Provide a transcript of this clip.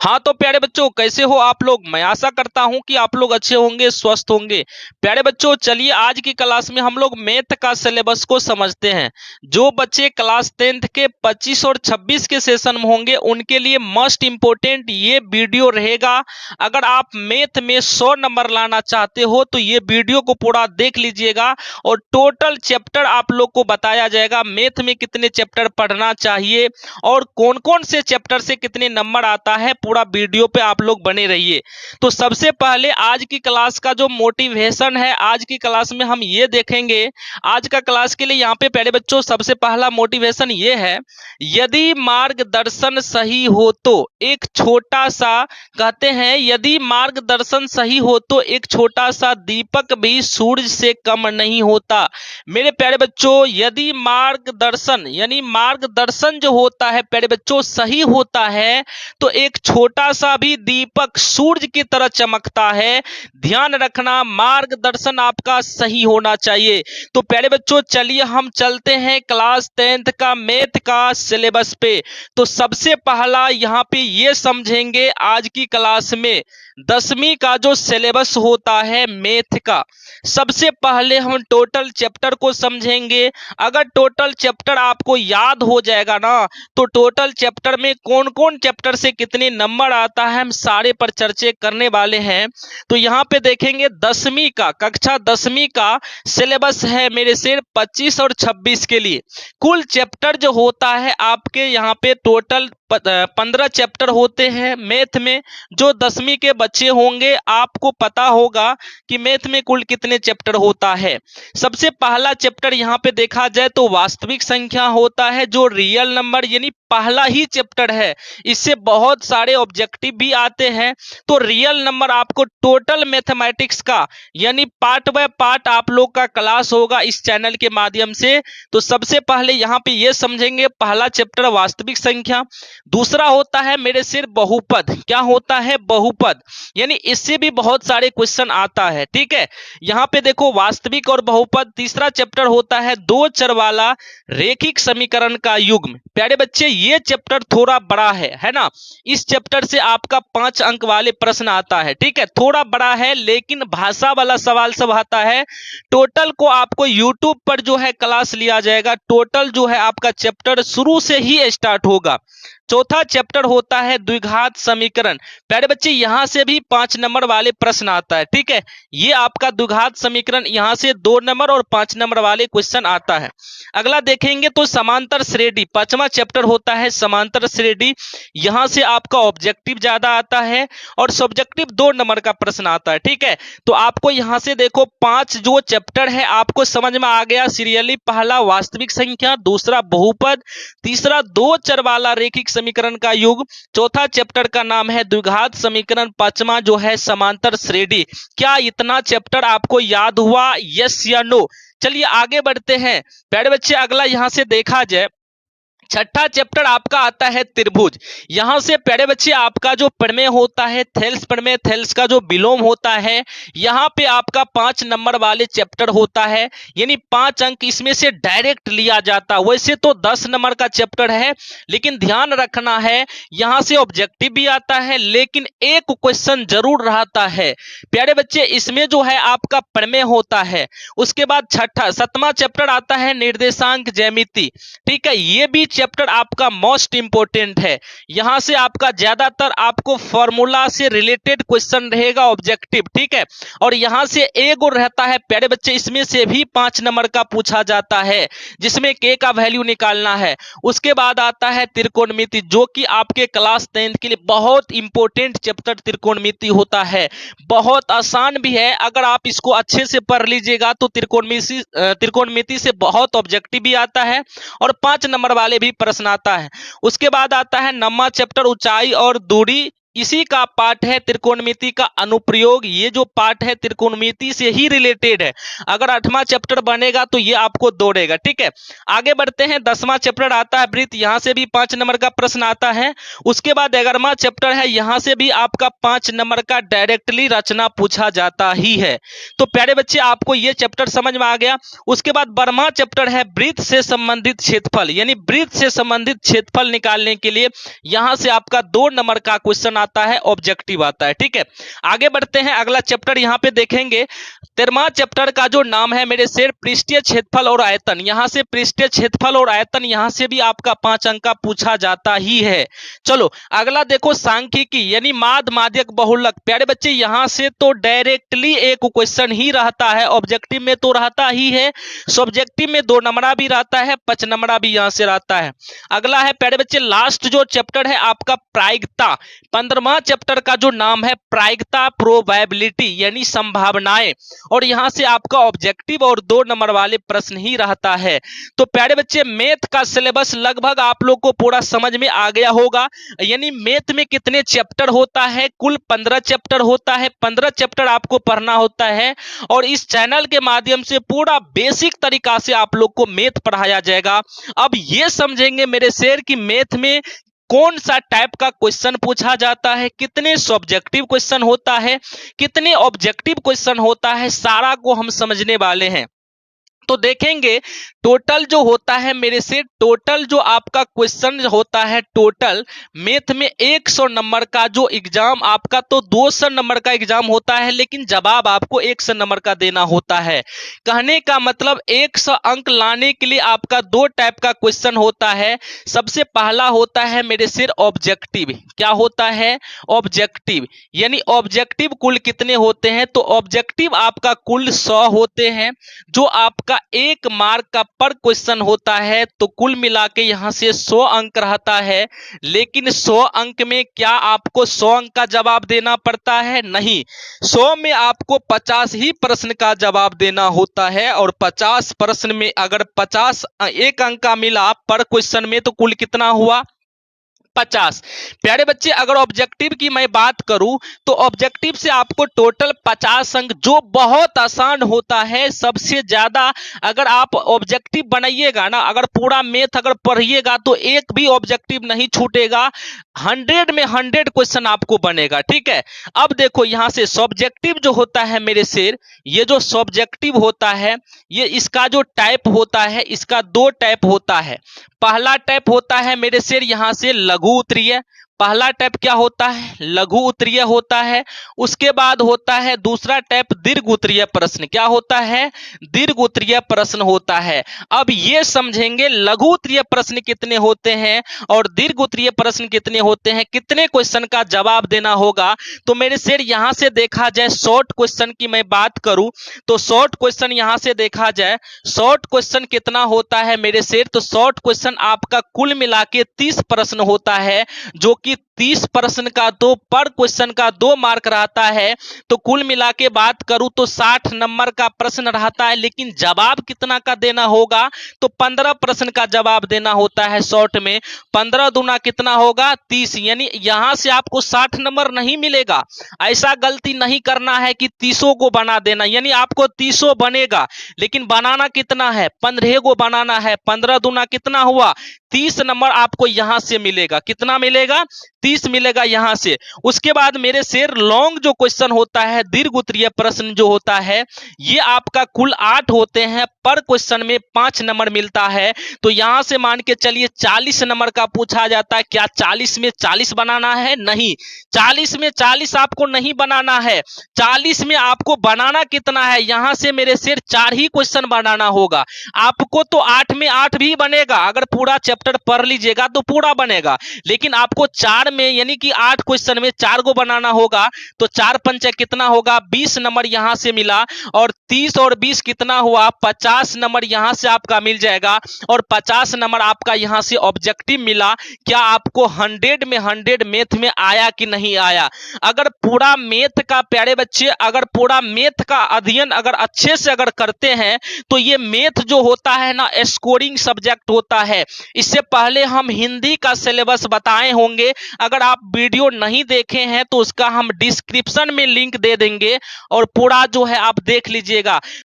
हाँ तो प्यारे बच्चों, कैसे हो आप लोग। मैं आशा करता हूं कि आप लोग अच्छे होंगे, स्वस्थ होंगे। प्यारे बच्चों, चलिए आज की क्लास में हम लोग मैथ का सिलेबस को समझते हैं। जो बच्चे क्लास 10th के 25 और 26 के सेशन में होंगे उनके लिए मस्ट इम्पोर्टेंट ये वीडियो रहेगा। अगर आप मैथ में 100 नंबर लाना चाहते हो तो ये वीडियो को पूरा देख लीजिएगा और टोटल चैप्टर आप लोग को बताया जाएगा। मैथ में कितने चैप्टर पढ़ना चाहिए और कौन कौन से चैप्टर से कितने नंबर आता है, पूरा वीडियो पे आप लोग बने रहिए। तो सबसे पहले आज की क्लास का जो मोटिवेशन है, आज की क्लास में हम ये देखेंगे। आज का क्लास के लिए यहाँ पे प्यारे बच्चों सबसे पहला मोटिवेशन ये है, यदि मार्गदर्शन सही हो तो एक छोटा सा, कहते हैं यदि मार्गदर्शन सही हो तो एक छोटा सा दीपक भी सूरज से कम नहीं होता। मेरे प्यारे बच्चों, यदि मार्गदर्शन यानी मार्गदर्शन जो होता है प्यारे बच्चों सही होता है तो एक छोटा सा भी दीपक सूरज की तरह चमकता है। ध्यान रखना, मार्गदर्शन आपका सही होना चाहिए। तो प्यारे बच्चों चलिए हम चलते हैं क्लास 10th का मैथ का सिलेबस पे। तो सबसे पहला यहाँ पे ये समझेंगे आज की क्लास में 10वीं का जो सिलेबस होता है मैथ का। सबसे पहले हम टोटल चैप्टर को समझेंगे। अगर टोटल चैप्टर आपको याद हो जाएगा ना तो टोटल चैप्टर में कौन कौन चैप्टर से कितने नंबर आता है हम सारे पर चर्चा करने वाले हैं। तो यहाँ पे देखेंगे 10वीं का, कक्षा 10वीं का सिलेबस है मेरे से 25 और 26 के लिए। कुल चैप्टर जो होता है आपके यहाँ पे टोटल 15 चैप्टर होते हैं मैथ में। जो 10वीं के बच्चे होंगे आपको पता होगा कि मैथ में कुल कितने चैप्टर होता है। सबसे पहला चैप्टर यहाँ पे देखा जाए तो वास्तविक संख्या होता है, जो रियल नंबर यानी पहला ही चैप्टर है। इससे बहुत सारे ऑब्जेक्टिव भी आते हैं। तो रियल नंबर आपको टोटल मैथमेटिक्स का यानी पार्ट बाय पार्ट आप लोग का क्लास होगा इस चैनल के माध्यम से। तो सबसे पहले यहाँ पे ये समझेंगे पहला चैप्टर वास्तविक संख्या। दूसरा होता है मेरे सिर बहुपद। क्या होता है? बहुपद, यानी इससे भी बहुत सारे क्वेश्चन आता है। ठीक है, यहाँ पे देखो वास्तविक और बहुपद। तीसरा चैप्टर होता है दो चर वाला रेखिक समीकरण का युग्म। प्यारे बच्चे ये चैप्टर थोड़ा बड़ा है ना। इस चैप्टर से आपका 5 अंक वाले प्रश्न आता है। ठीक है, थोड़ा बड़ा है लेकिन भाषा वाला सवाल सब आता है। टोटल को आपको यूट्यूब पर जो है क्लास लिया जाएगा। टोटल जो है आपका चैप्टर शुरू से ही स्टार्ट होगा। चौथा चैप्टर होता है द्विघात समीकरण। प्यारे बच्चे यहाँ से भी 5 नंबर वाले प्रश्न आता है। ठीक है, ये आपका द्विघात समीकरण, यहाँ से 2 नंबर और 5 नंबर वाले क्वेश्चन आता है। अगला देखेंगे तो समांतर श्रेणी, 5वां चैप्टर होता है समांतर श्रेणी। यहाँ से आपका ऑब्जेक्टिव ज्यादा आता है और सब्जेक्टिव 2 नंबर का प्रश्न आता है। ठीक है, तो आपको यहाँ से देखो 5 जो चैप्टर है आपको समझ में आ गया सीरियली। पहला वास्तविक संख्या, दूसरा बहुपद, तीसरा दो चर वाला रेखिक समीकरण का युग, चौथा चैप्टर का नाम है द्विघात समीकरण, 5वां जो है समांतर श्रेणी। क्या इतना चैप्टर आपको याद हुआ? यस या नो? चलिए आगे बढ़ते हैं प्यारे बच्चे। अगला यहां से देखा जाए छठा चैप्टर आपका आता है त्रिभुज। यहां से प्यारे बच्चे आपका जो प्रमेय होता है थेल्स प्रमेय, थेल्स का जो विलोम होता है, यहां पे आपका 5 नंबर वाले चैप्टर होता है, यानी 5 अंक इसमें से डायरेक्ट लिया जाता। वैसे तो 10 नंबर का चैप्टर है लेकिन ध्यान रखना है यहां से ऑब्जेक्टिव भी आता है लेकिन एक क्वेश्चन जरूर रहता है प्यारे बच्चे। इसमें जो है आपका प्रमेय होता है। उसके बाद 7वां चैप्टर आता है निर्देशांक ज्यामिति। ठीक है, ये भी चैप्टर आपका मोस्ट इंपोर्टेंट है। यहां से आपका ज्यादातर आपको फॉर्मूला से रिलेटेड क्वेश्चन रहेगा ऑब्जेक्टिव। ठीक है, और यहां से एक और रहता है प्यारे बच्चे, इसमें से भी 5 नंबर का पूछा जाता है जिसमें के का वैल्यू निकालना है। उसके बाद आता है त्रिकोणमिति, जो कि आपके क्लास 10th के लिए बहुत इंपॉर्टेंट चैप्टर त्रिकोणमिति होता है। बहुत आसान भी है, अगर आप इसको अच्छे से पढ़ लीजिएगा तो त्रिकोणमिति से बहुत ऑब्जेक्टिव भी आता है और 5 नंबर वाले भी प्रश्न आता है। उसके बाद आता है 9वां चैप्टर ऊंचाई और दूरी। इसी का पार्ट है त्रिकोणमिति का अनुप्रयोग। ये जो पार्ट है त्रिकोणमिति से ही रिलेटेड है। अगर 8वां चैप्टर बनेगा तो ये आपको दौड़ेगा। ठीक है, आगे बढ़ते हैं। 10वां चैप्टर आता है वृत्त, यहां से भी 5 नंबर का प्रश्न आता है। उसके बाद 11वां चैप्टर है, यहां से भी आपका 5 नंबर का डायरेक्टली रचना पूछा जाता ही है। तो प्यारे बच्चे आपको ये चैप्टर समझ में आ गया। उसके बाद 12वां चैप्टर है वृत्त से संबंधित क्षेत्रफल, यानी वृत्त से संबंधित क्षेत्रफल निकालने के लिए यहां से आपका 2 नंबर का क्वेश्चन आता है, ऑब्जेक्टिव आता है। ठीक है, आगे बढ़ते हैं, अगला चैप्टर यहाँ पे देखेंगे। 13वां चैप्टर का जो नाम है मेरे शेर पृष्ठीय क्षेत्रफल और आयतन। यहाँ से पृष्ठीय क्षेत्रफल और आयतन यहाँ से भी आपका 5 अंक का पूछा जाता ही है। चलो अगला देखो, सांख्यिकी यानी माद माध्यक बहुलक। प्यारे बच्चे यहाँ से तो डायरेक्टली एक क्वेश्चन ही रहता है, ऑब्जेक्टिव में तो रहता ही है, सब्जेक्टिव में 2 नंबरा भी रहता है, 5 नंबरा भी यहाँ से रहता है। अगला है प्यारे बच्चे लास्ट जो चैप्टर है आपका प्रायिकता। 15वां चैप्टर का जो नाम है प्रायिकता, प्रोबेबिलिटी यानी संभावनाएं, और यहां से आपका ऑब्जेक्टिव और 2 नंबर वाले प्रश्न ही रहता है। तो प्यारे बच्चे मैथ का सिलेबस लगभग आप लोग को पूरा समझ में आ गया होगा। यानी मैथ में कितने चैप्टर होता है, कुल 15 चैप्टर होता है, 15 चैप्टर आपको पढ़ना होता है, और इस चैनल के माध्यम से पूरा बेसिक तरीका से आप लोग को मैथ पढ़ाया जाएगा। अब ये समझेंगे मेरे शेर की मैथ में कौन सा टाइप का क्वेश्चन पूछा जाता है, कितने सब्जेक्टिव क्वेश्चन होता है, कितने ऑब्जेक्टिव क्वेश्चन होता है, सारा को हम समझने वाले हैं। तो देखेंगे टोटल जो होता है मेरे से, टोटल जो आपका क्वेश्चन होता है, टोटल मैथ में 100 नंबर का जो एग्जाम आपका, तो 200 नंबर का एग्जाम होता है, लेकिन जवाब आपको 100 नंबर का देना होता है। कहने का मतलब 100 अंक लाने के लिए आपका 2 टाइप का क्वेश्चन होता है। सबसे पहला होता है मेरे सिर ऑब्जेक्टिव। क्या होता है? ऑब्जेक्टिव। यानी ऑब्जेक्टिव कुल कितने होते हैं? तो ऑब्जेक्टिव आपका कुल 100 होते हैं, जो आपका 1 मार्क का पर क्वेश्चन होता है। तो कुल मिला के यहां से 100 अंक रहता है, लेकिन 100 अंक में क्या आपको 100 अंक का जवाब देना पड़ता है? नहीं, 100 में आपको 50 ही प्रश्न का जवाब देना होता है, और 50 प्रश्न में अगर 50 1 अंक का मिला पर क्वेश्चन में, तो कुल कितना हुआ? 50। प्यारे बच्चे अगर ऑब्जेक्टिव की मैं बात करूं, तो ऑब्जेक्टिव से आपको टोटल 50 अंक, जो बहुत आसान होता है। सबसे ज्यादा अगर आप ऑब्जेक्टिव बनाइएगा ना, अगर पूरा मैथ अगर पढ़िएगा, तो एक भी ऑब्जेक्टिव नहीं छूटेगा, 100 में 100 क्वेश्चन आपको बनेगा। ठीक है, अब देखो यहां से सब्जेक्टिव जो होता है मेरे शेर, ये जो सब्जेक्टिव होता है, ये इसका जो टाइप होता है, इसका 2 टाइप होता है। पहला टाइप होता है मेरे शेर यहां से लघु उत्तरीय। पहला टाइप क्या होता है? लघु उत्तरीय होता है। उसके बाद होता है दूसरा टाइप दीर्घ उत्तरीय प्रश्न। क्या होता है? दीर्घ उत्तरीय प्रश्न होता है। अब ये समझेंगे लघु उत्तरीय प्रश्न कितने होते हैं और दीर्घ उत्तरीय प्रश्न कितने होते हैं, कितने क्वेश्चन का जवाब देना होगा। तो मेरे शेर यहां से देखा जाए, शॉर्ट क्वेश्चन की मैं बात करूं, तो शॉर्ट क्वेश्चन यहां से देखा जाए, शॉर्ट क्वेश्चन कितना होता है मेरे शेर? तो शॉर्ट क्वेश्चन आपका कुल मिला के 30 प्रश्न होता है, जो कि 30 प्रश्न का 2 पर क्वेश्चन का 2 मार्क रहता है। तो कुल मिला के बात करूं तो 60 नंबर का प्रश्न रहता है, लेकिन जवाब कितना का देना होगा? तो 15 प्रश्न का जवाब देना होता है शॉर्ट में। 15 दूना कितना होगा? 30। यानी यहां से आपको 60 नंबर नहीं मिलेगा। ऐसा गलती नहीं करना है कि 30 को बना देना, यानी आपको 30 बनेगा, लेकिन बनाना कितना है? 15 को बनाना है। 15 दूना कितना हुआ? 30 नंबर आपको यहां से मिलेगा। कितना मिलेगा? 30 मिलेगा यहां से। उसके बाद मेरे शेर लॉन्ग जो क्वेश्चन होता है, दीर्घ उत्तरीय प्रश्न जो होता है, ये आपका कुल 8 होते हैं, पर क्वेश्चन में 5 नंबर मिलता है। तो यहां से मान के चलिए 40 नंबर का पूछा जाता है। क्या 40 में 40 बनाना है? नहीं, 40 में 40 आपको नहीं बनाना है। 40 में आपको बनाना कितना है? यहां से मेरे शेर 4 ही क्वेश्चन बनाना होगा आपको। तो 8 में 8 भी बनेगा, अगर पूरा चैप्टर पढ़ लीजिएगा तो पूरा बनेगा, लेकिन आपको 4 में यानी कि 8 क्वेश्चन में 4 को बनाना होगा। तो 4 पंचे कितना होगा? 20 नंबर यहां से मिला, और 30 और 20 कितना हुआ? 50 नंबर यहां से आपका मिल जाएगा, और 50 नंबर आपका यहां से ऑब्जेक्टिव मिला। क्या आपको 100 में 100 मैथ में आया कि नहीं आया? अगर पूरा मैथ का प्यारे बच्चे, अगर पूरा मैथ का अध्ययन अगर अच्छे से अगर करते हैं, तो ये मैथ जो होता है ना, स्कोरिंग सब्जेक्ट होता है। इससे पहले हम हिंदी का सिलेबस बताए होंगे, अगर आप वीडियो नहीं देखे हैं तो उसका हम डिस्क्रिप्शन में लिंक दे देंगे, और पूरा जो है आप देख लीजिएगा।